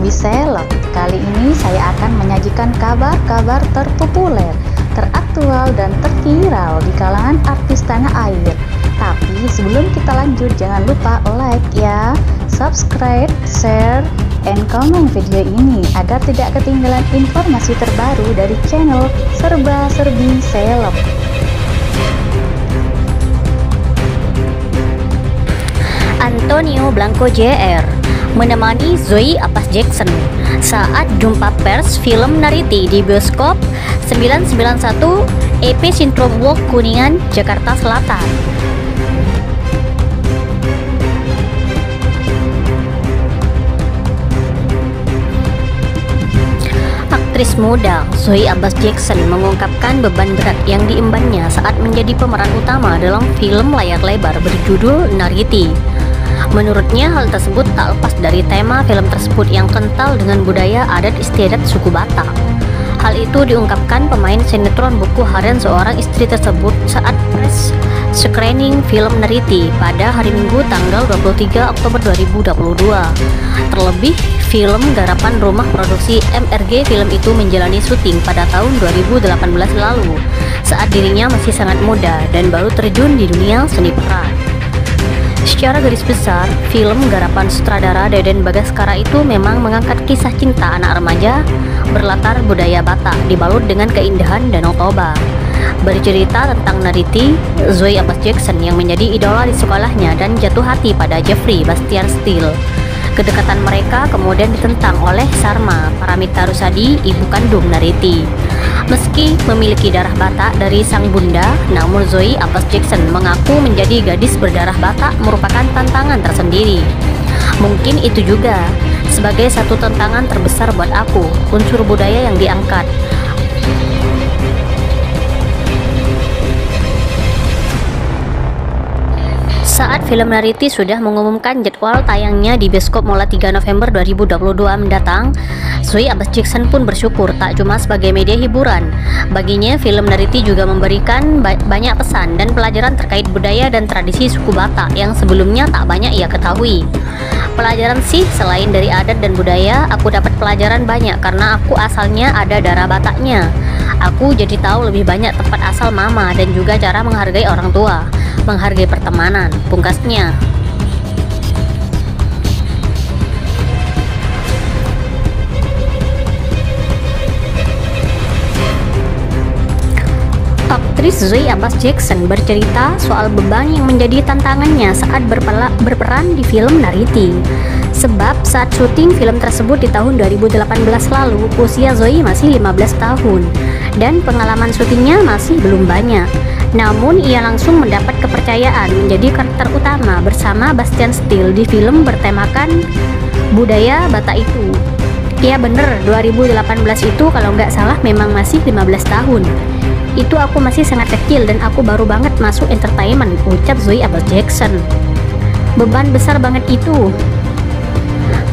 Serbi Seleb. Kali ini saya akan menyajikan kabar-kabar terpopuler, teraktual, dan terviral di kalangan artis tanah air. Tapi sebelum kita lanjut, jangan lupa like ya, subscribe, share, and comment video ini agar tidak ketinggalan informasi terbaru dari channel Serba Serbi Seleb. Antonio Blanco Jr. menemani Zoe Abbas Jackson saat jumpa pers film Nariti di bioskop 991 EP Sintrom Walk Kuningan, Jakarta Selatan. Aktris muda Zoe Abbas Jackson mengungkapkan beban berat yang diembannya saat menjadi pemeran utama dalam film layar lebar berjudul Nariti. Menurutnya, hal tersebut tak lepas dari tema film tersebut yang kental dengan budaya adat istiadat suku Batak. Hal itu diungkapkan pemain sinetron Buku Harian seorang istri tersebut saat press screening film Nariti pada hari Minggu tanggal 23 Oktober 2022. Terlebih, film garapan rumah produksi MRG film itu menjalani syuting pada tahun 2018 lalu saat dirinya masih sangat muda dan baru terjun di dunia seni peran. Secara garis besar, film garapan sutradara Deden Bagaskara itu memang mengangkat kisah cinta anak remaja berlatar budaya Batak dibalut dengan keindahan Danau Toba. Bercerita tentang Nariti, Zoe Abbas Jackson yang menjadi idola di sekolahnya dan jatuh hati pada Jeffrey Bastian Steele. Kedekatan mereka kemudian ditentang oleh Sarma Paramita Rusady, ibu kandung Nariti. Meski memiliki darah Batak dari sang bunda, namun Zoe Abbas Jackson mengaku menjadi gadis berdarah Batak merupakan tantangan tersendiri. Mungkin itu juga sebagai satu tantangan terbesar buat aku, unsur budaya yang diangkat. Saat film Nariti sudah mengumumkan jadwal tayangnya di bioskop mulai 3 November 2022 mendatang, Zoe Abbas Jackson pun bersyukur tak cuma sebagai media hiburan. Baginya, film Nariti juga memberikan banyak pesan dan pelajaran terkait budaya dan tradisi suku Batak yang sebelumnya tak banyak ia ketahui. Pelajaran sih, selain dari adat dan budaya, aku dapat pelajaran banyak karena aku asalnya ada darah Bataknya. Aku jadi tahu lebih banyak tempat asal mama dan juga cara menghargai orang tua, menghargai pertemanan, pungkasnya. Aktris Zoe Abbas Jackson bercerita soal beban yang menjadi tantangannya saat berperan di film Nariti. Sebab saat syuting film tersebut di tahun 2018 lalu, usia Zoe masih 15 tahun dan pengalaman syutingnya masih belum banyak. Namun ia langsung mendapat kepercayaan menjadi karakter utama bersama Bastian Steele di film bertemakan budaya Batak itu. Ya bener, 2018 itu kalau nggak salah memang masih 15 tahun. Itu aku masih sangat kecil dan aku baru banget masuk entertainment, ucap Zoe Abbas Jackson. Beban besar banget itu.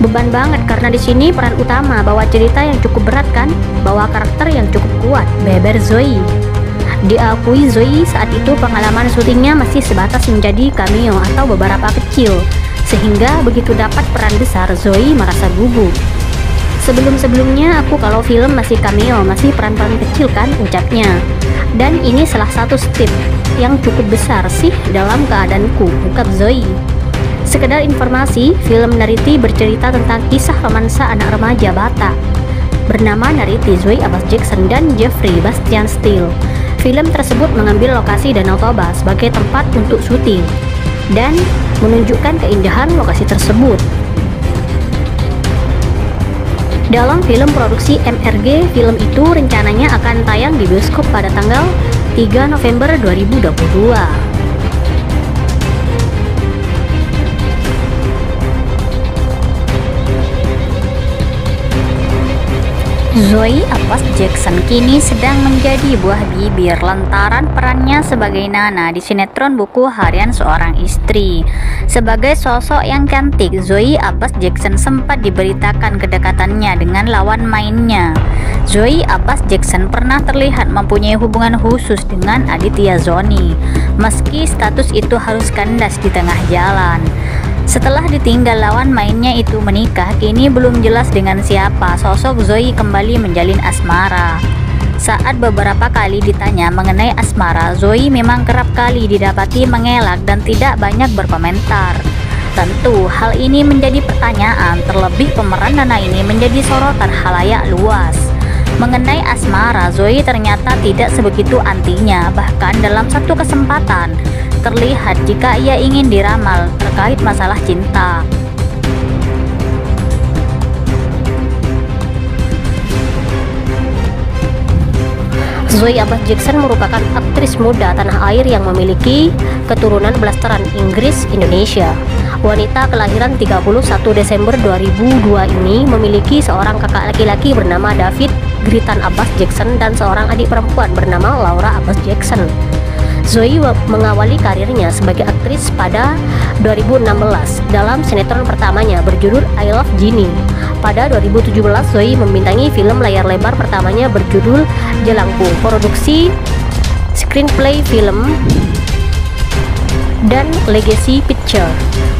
Beban banget karena di sini peran utama bawa cerita yang cukup berat kan, bawa karakter yang cukup kuat, beber Zoe. Diakui Zoe saat itu pengalaman syutingnya masih sebatas menjadi cameo atau beberapa kecil, sehingga begitu dapat peran besar Zoe merasa gugup. Sebelum-sebelumnya aku kalau film masih cameo, masih peran-peran kecil kan, ucapnya. Dan ini salah satu step yang cukup besar sih dalam keadaanku, ungkap Zoe. Sekedar informasi, film Nariti bercerita tentang kisah romansa anak remaja Batak bernama Nariti, Zoe Abbas Jackson dan Jeffrey Bastian Steele. Film tersebut mengambil lokasi Danau Toba sebagai tempat untuk syuting dan menunjukkan keindahan lokasi tersebut. Dalam film produksi MRG, film itu rencananya akan tayang di bioskop pada tanggal 3 November 2022. Zoe Abbas Jackson kini sedang menjadi buah bibir lantaran perannya sebagai Nana di sinetron Buku Harian Seorang Istri. Sebagai sosok yang cantik, Zoe Abbas Jackson sempat diberitakan kedekatannya dengan lawan mainnya. Zoe Abbas Jackson pernah terlihat mempunyai hubungan khusus dengan Aditya Zoni, meski status itu harus kandas di tengah jalan. Setelah ditinggal lawan mainnya itu menikah, kini belum jelas dengan siapa sosok Zoe kembali menjalin asmara. Saat beberapa kali ditanya mengenai asmara, Zoe memang kerap kali didapati mengelak dan tidak banyak berkomentar. Tentu hal ini menjadi pertanyaan, terlebih pemeran Nana ini menjadi sorotan khalayak luas. Mengenai asmara, Zoe ternyata tidak sebegitu antinya, bahkan dalam satu kesempatan terlihat jika ia ingin diramal terkait masalah cinta. Zoe Abbas Jackson merupakan aktris muda tanah air yang memiliki keturunan blasteran Inggris Indonesia. Wanita kelahiran 31 Desember 2002 ini memiliki seorang kakak laki-laki bernama David Gritan Abbas Jackson dan seorang adik perempuan bernama Laura Abbas Jackson. Zoe mengawali karirnya sebagai aktris pada 2016 dalam sinetron pertamanya berjudul I Love Ginny. Pada 2017 Zoe membintangi film layar lebar pertamanya berjudul Jelangku, produksi screenplay film dan Legacy Picture.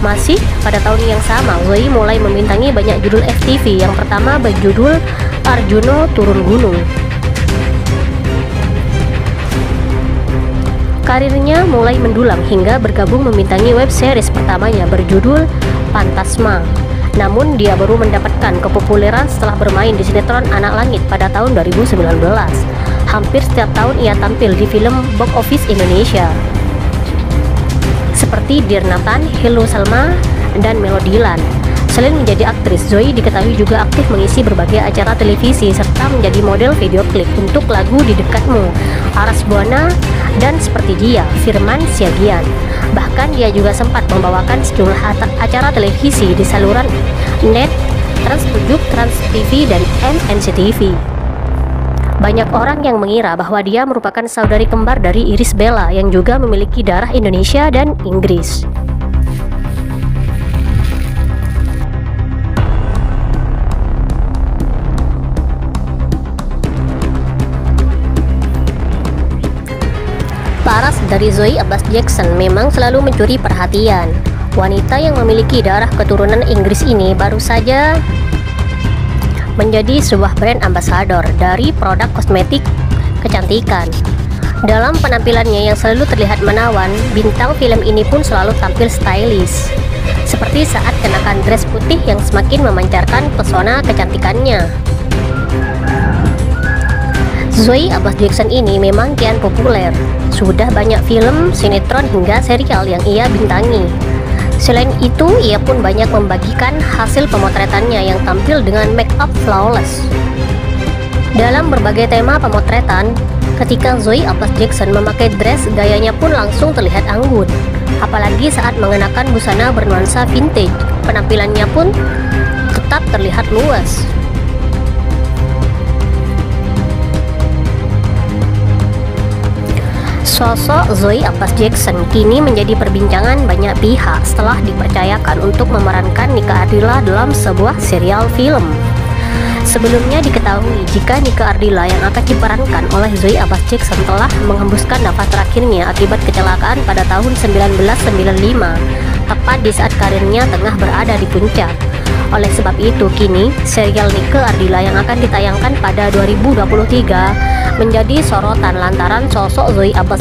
Masih pada tahun yang sama, Zoe mulai membintangi banyak judul FTV. Yang pertama berjudul Arjuno Turun Gunung. Karirnya mulai mendulang hingga bergabung membintangi web series pertamanya berjudul Fantasma. Namun dia baru mendapatkan kepopuleran setelah bermain di sinetron Anak Langit pada tahun 2019. Hampir setiap tahun ia tampil di film box office Indonesia seperti Dear Nathan, Hello Salma, dan Melodiland. Selain menjadi aktris, Zoe diketahui juga aktif mengisi berbagai acara televisi serta menjadi model video klip untuk lagu Di Dekatmu, Aras Buana, dan Seperti Dia, Firman Siagian. Bahkan dia juga sempat membawakan sejumlah acara televisi di saluran NET, Trans 7, Trans TV, dan NCTV. Banyak orang yang mengira bahwa dia merupakan saudari kembar dari Irish Bella yang juga memiliki darah Indonesia dan Inggris. Paras dari Zoe Abbas Jackson memang selalu mencuri perhatian. Wanita yang memiliki darah keturunan Inggris ini baru saja menjadi sebuah brand ambassador dari produk kosmetik kecantikan. Dalam penampilannya yang selalu terlihat menawan, bintang film ini pun selalu tampil stylish, seperti saat kenakan dress putih yang semakin memancarkan pesona kecantikannya. Zoe Abbas Jackson ini memang kian populer. Sudah banyak film, sinetron, hingga serial yang ia bintangi. Selain itu, ia pun banyak membagikan hasil pemotretannya yang tampil dengan make up flawless. Dalam berbagai tema pemotretan, ketika Zoe Abbas Jackson memakai dress, gayanya pun langsung terlihat anggun. Apalagi saat mengenakan busana bernuansa vintage, penampilannya pun tetap terlihat luas. Sosok Zoe Abbas Jackson kini menjadi perbincangan banyak pihak setelah dipercayakan untuk memerankan Nika Ardila dalam sebuah serial film. Sebelumnya diketahui jika Nika Ardila yang akan diperankan oleh Zoe Abbas Jackson telah menghembuskan nafas terakhirnya akibat kecelakaan pada tahun 1995, tepat di saat karirnya tengah berada di puncak. Oleh sebab itu, kini serial Nika Ardila yang akan ditayangkan pada 2023 menjadi sorotan lantaran sosok Zoe Abbas